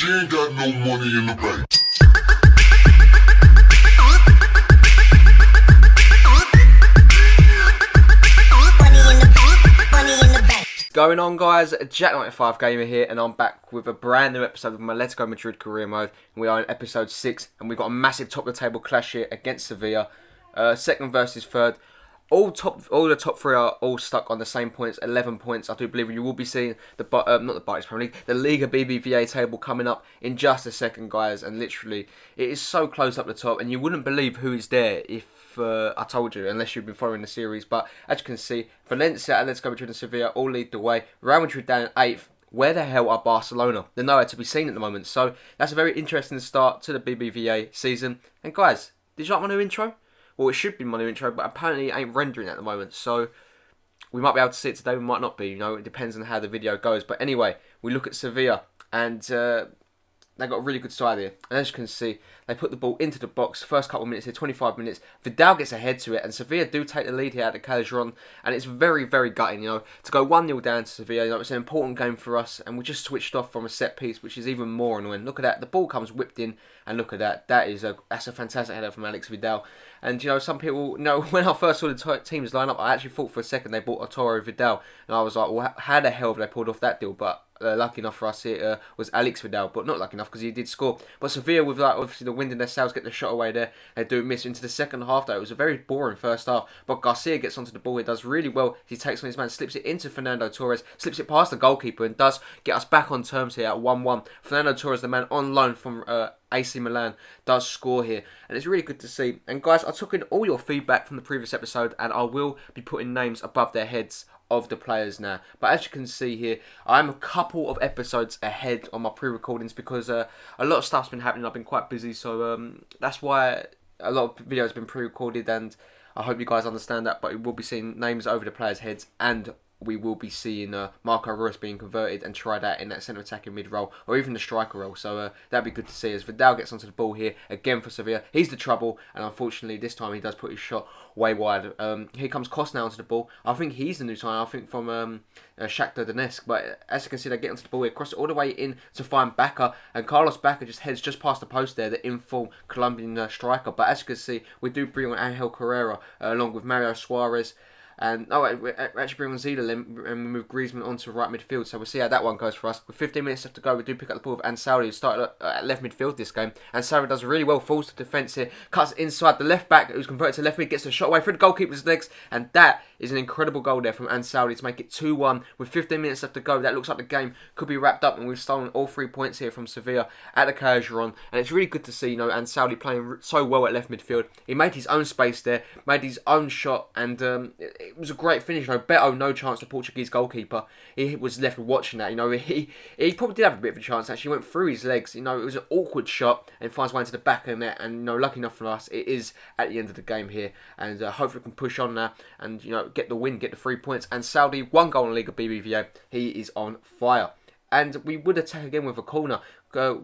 She ain't got no money in the bank. Going on, guys, Jack95 Gamer here, and I'm back with a brand new episode of my Atlético Madrid career mode. We are in episode 6, and we've got a massive top of the table clash here against Sevilla. Second versus third. All the top three are all stuck on the same points, 11 points. I do believe you will be seeing the the Liga BBVA table coming up in just a second, guys. And literally, it is so close up the top, and you wouldn't believe who is there if I told you, unless you've been following the series. But as you can see, Valencia, Atlético Madrid and Sevilla all lead the way. Real Madrid down in 8th. Where the hell are Barcelona? They're nowhere to be seen at the moment. So that's a very interesting start to the BBVA season. And guys, did you like my new intro? Well, it should be my new intro, but apparently it ain't rendering at the moment. So we might be able to see it today, we might not be. You know, it depends on how the video goes. But anyway, we look at Sevilla, and they got a really good side here. And as you can see, they put the ball into the box. First couple of minutes here, 25 minutes. Vidal gets ahead to it, and Sevilla do take the lead here at the Calderon. And it's very, very gutting, you know, to go 1-0 down to Sevilla. You know, it's an important game for us, and we just switched off from a set piece, which is even more annoying. Look at that. The ball comes whipped in, and look at that. That's a fantastic header from Alex Vidal. And, you know, some people, you know, when I first saw the teams line up, I actually thought for a second they bought Arturo Vidal. And I was like, well, how the hell have they pulled off that deal? But lucky enough for us, it was Alex Vidal, but not lucky enough because he did score. But Sevilla, with like obviously the wind in their sails, get the shot away there. They do miss into the second half, though. It was a very boring first half. But Garcia gets onto the ball. He does really well. He takes on his man, slips it into Fernando Torres, slips it past the goalkeeper, and does get us back on terms here at 1-1. Fernando Torres, the man on loan from AC Milan, does score here, and it's really good to see. And guys, I took in all your feedback from the previous episode, and I will be putting names above their heads of the players now. But as you can see here, I'm a couple of episodes ahead on my pre-recordings because a lot of stuff's been happening. I've been quite busy, so that's why a lot of videos have been pre-recorded, and I hope you guys understand that. But we will be seeing names over the players' heads, and we will be seeing Marco Reus being converted and tried out in that centre attacking mid role, or even the striker role. So that'd be good to see as Vidal gets onto the ball here again for Sevilla. He's the trouble, and unfortunately this time he does put his shot way wide. Here comes Kost now onto the ball. I think he's the new sign, I think, from Shakhtar Donetsk. But as you can see, they get onto the ball here, cross it all the way in to find Baca, and Carlos Baca just heads just past the post there, the in-full Colombian striker. But as you can see, we do bring on Angel Carrera along with Mario Suarez. And we actually bring on Zidane and we move Griezmann onto right midfield. So we'll see how that one goes for us. With 15 minutes left to go, we do pick up the ball with Ansaldi, who started at left midfield this game. Ansaldi does really well, falls to defence here, cuts inside the left back, who's converted to left mid, gets the shot away through the goalkeeper's legs, and that is an incredible goal there from Ansaldi to make it 2-1. With 15 minutes left to go, that looks like the game could be wrapped up, and we've stolen all 3 points here from Sevilla at the Calderon. And it's really good to see, you know, Ansaldi playing so well at left midfield. He made his own space there, made his own shot, and it was a great finish. You know, Beto, no chance, the Portuguese goalkeeper. He was left watching that. You know, he probably did have a bit of a chance. Actually, went through his legs. You know, it was an awkward shot and finds way into the back of the net. And you know, lucky enough for us, it is at the end of the game here. And hopefully, we can push on now and you know get the win, get the 3 points. And Saudi, 1 goal in Liga BBVA. He is on fire. And we would attack again with a corner.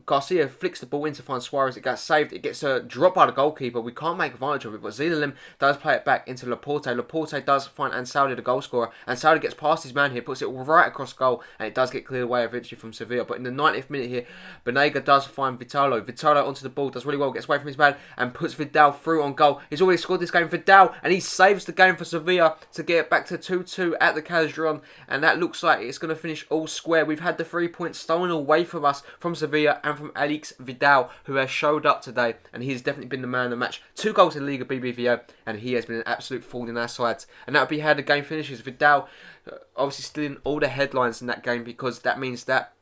Garcia flicks the ball in to find Suarez. It gets saved. It gets dropped by the goalkeeper. We can't make advantage of it, but Zidane does play it back into Laporte. Laporte does find Ansaldi, the goal scorer. Ansaldi gets past his man here, puts it right across goal, and it does get cleared away eventually from Sevilla. But in the 90th minute here, Banega does find Vitalo. Vitalo onto the ball, does really well, gets away from his man, and puts Vidal through on goal. He's already scored this game, Vidal, and he saves the game for Sevilla to get it back to 2-2 at the Calderon, and that looks like it's going to finish all square. We've had the 3 points stolen away from us from Sevilla and from Alex Vidal, who has showed up today, and he's definitely been the man of the match. 2 goals in Liga BBVA, and he has been an absolute thorn in our sides. And that would be how the game finishes. Vidal obviously still in all the headlines in that game, because that means that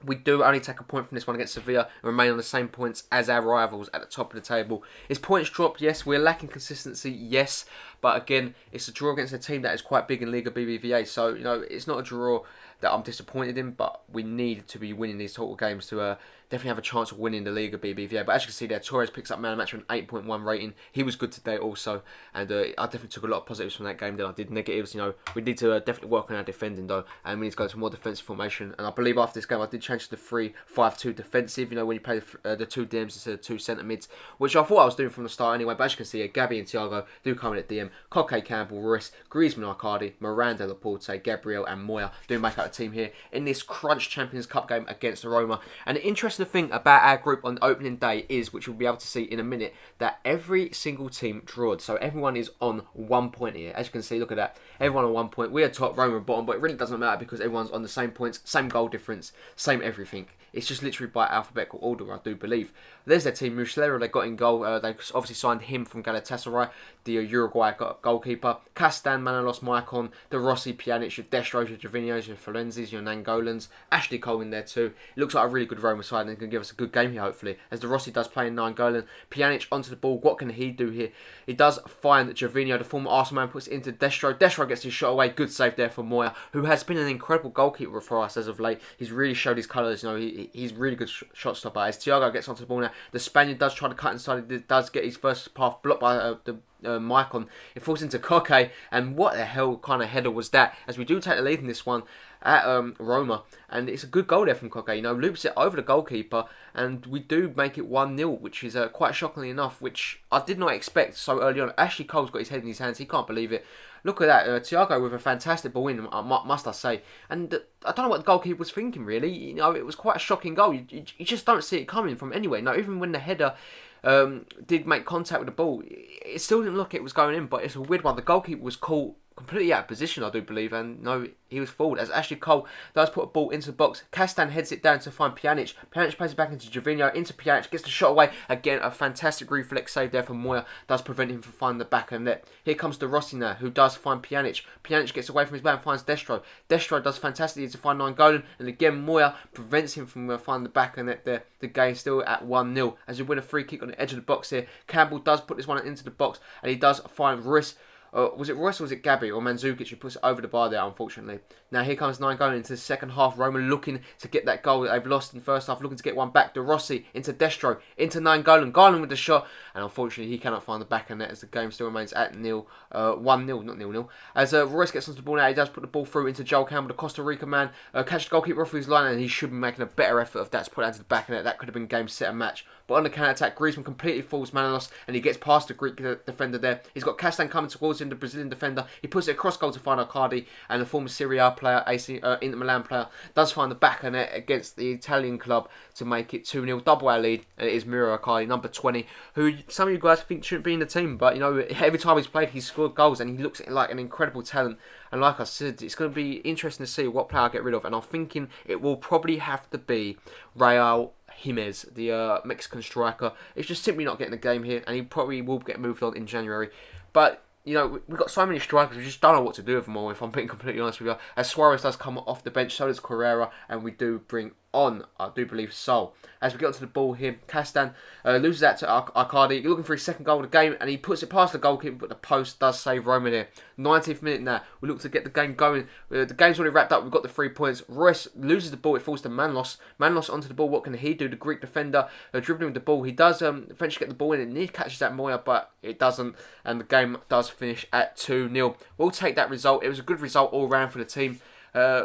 we do only take a point from this one against Sevilla and remain on the same points as our rivals at the top of the table. His points dropped, yes. We're lacking consistency, yes. But again, it's a draw against a team that is quite big in Liga BBVA. So, you know, it's not a draw that I'm disappointed in, but we need to be winning these total games to definitely have a chance of winning the Liga BBVA. But as you can see there, Torres picks up man of the match with an 8.1 rating. He was good today also, and I definitely took a lot of positives from that game than I did negatives. You know, we need to definitely work on our defending though, and we need to go to more defensive formation. And I believe after this game, I did change to the 3-5-2 defensive. You know, when you play the 2 DMs instead of 2 centre mids, which I thought I was doing from the start anyway. But as you can see here, Gabby and Thiago do come in at DM. Koke, Campbell, Reus, Griezmann, Arcadi, Miranda, Laporte, Gabriel, and Moya do make up the team here in this crunch Champions Cup game against Roma. And the interesting thing about our group on opening day is, which we'll be able to see in a minute, that every single team drawed. So everyone is on 1 point here. As you can see, look at that. Everyone on 1 point. We are top, Roma are bottom, but it really doesn't matter because everyone's on the same points, same goal difference, same everything. It's just literally by alphabetical order, I do believe. There's their team. Muslera, they got in goal. They obviously signed him from Galatasaray, the Uruguay goalkeeper. Castan, Manolos, Maicon, De Rossi, Pjanic, your Destros, your Jovinios, your Florenzis, your Nangolans. Ashley Cole in there too. It looks like a really good Roma side and can give us a good game here, hopefully. As De Rossi does play in Nangolan. Pjanic onto the ball. What can he do here? He does find Jovinho, the former Arsenal man, puts it into Destro. Destro gets his shot away. Good save there for Moya, who has been an incredible goalkeeper for us as of late. He's really showed his colours. You know, he's really good shot stopper. As Thiago gets onto the ball now, the Spaniard does try to cut inside. He does get his first path blocked by Maicon. It falls into Koke, and what the hell kind of header was that? As we do take the lead in this one at Roma, and it's a good goal there from Koke. You know, loops it over the goalkeeper, and we do make it 1-0, which is quite shockingly enough, which I did not expect so early on. Ashley Cole's got his head in his hands. He can't believe it. Look at that, Thiago with a fantastic ball in, must I say. And I don't know what the goalkeeper was thinking, really. You know, it was quite a shocking goal. You just don't see it coming from anywhere. No, even when the header did make contact with the ball, it still didn't look like it was going in, but it's a weird one. The goalkeeper was caught completely out of position, I do believe, and no, he was forward. As Ashley Cole does put a ball into the box, Castan heads it down to find Pjanic. Pjanic plays it back into Jovinho, into Pjanic, gets the shot away. Again, a fantastic reflex save there from Moya, does prevent him from finding the back of the net. Here comes De Rossi now, who does find Pjanic. Pjanic gets away from his man and finds Destro. Destro does fantastically to find Nangolan, and again, Moya prevents him from finding the back of the net there. The game still at 1-0, as we win a free kick on the edge of the box here. Campbell does put this one into the box, and he does find Ruiz. Was it Royce or was it Gabby or Mandzukic who puts it over the bar there, unfortunately. Now here comes Nangolan into the second half. Roma looking to get that goal that they've lost in the first half, looking to get one back. De Rossi into Destro, into Nangolan. Garland with the shot, and unfortunately he cannot find the back of net as the game still remains at 1-0, not 0-0. As Royce gets onto the ball now, he does put the ball through into Joel Campbell, the Costa Rica man. Catches the goalkeeper off his line, and he should be making a better effort of that to put it into the back of net. That could have been game, set and match. But on the counter-attack, Griezmann completely fools Manolos, and he gets past the Greek defender there. He's got Castan coming towards him, the Brazilian defender. He puts it across goal to find Arcadi, and the former Serie A player, Inter Milan player, does find the back of net against the Italian club to make it 2-0. Double our lead, and it is Miro Arcadi, number 20, who some of you guys think shouldn't be in the team, but you know, every time he's played, he's scored goals, and he looks like an incredible talent. And like I said, it's going to be interesting to see what player I get rid of, and I'm thinking it will probably have to be Raul Jimenez, the Mexican striker. It's just simply not getting the game here, and he probably will get moved on in January. But you know, we've got so many strikers, we just don't know what to do with them all, if I'm being completely honest with you. As Suarez does come off the bench, so does Carrera, and we do bring on, I do believe, Sol. As we get onto the ball here, Castan loses that to Arcadi. You're looking for his second goal of the game, and he puts it past the goalkeeper, but the post does save Roman here. 90th minute now, we look to get the game going. The game's already wrapped up, we've got the 3 points. Royce loses the ball, it falls to Manolos. Manolos onto the ball, what can he do? The Greek defender dribbling with the ball. He does eventually get the ball in, and he catches that Moya, but it doesn't, and the game does finish at 2-0. We'll take that result. It was a good result all round for the team.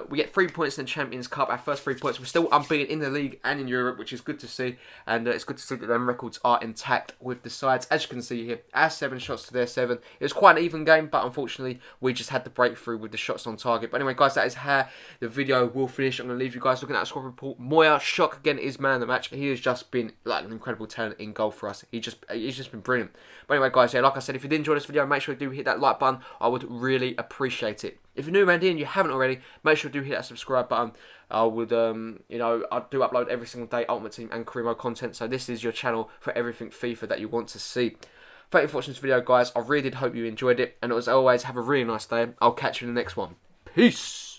We get 3 points in the Champions Cup, our first 3 points. We're still unbeaten in the league and in Europe, which is good to see. And it's good to see that them records are intact with the sides. As you can see here, our 7 shots to their 7. It was quite an even game, but unfortunately, we just had the breakthrough with the shots on target. But anyway, guys, that is how the video will finish. I'm going to leave you guys looking at the squad report. Moya, shock again, is man of the match. He has just been like an incredible talent in goal for us. He's just been brilliant. But anyway, guys, yeah, like I said, if you did enjoy this video, make sure you do hit that like button. I would really appreciate it. If you're new around here and you haven't already, make sure you do hit that subscribe button. I would, you know, I do upload every single day Ultimate Team and Career Mode content, so this is your channel for everything FIFA that you want to see. Thank you for watching this video, guys. I really did hope you enjoyed it, and as always, have a really nice day. I'll catch you in the next one. Peace!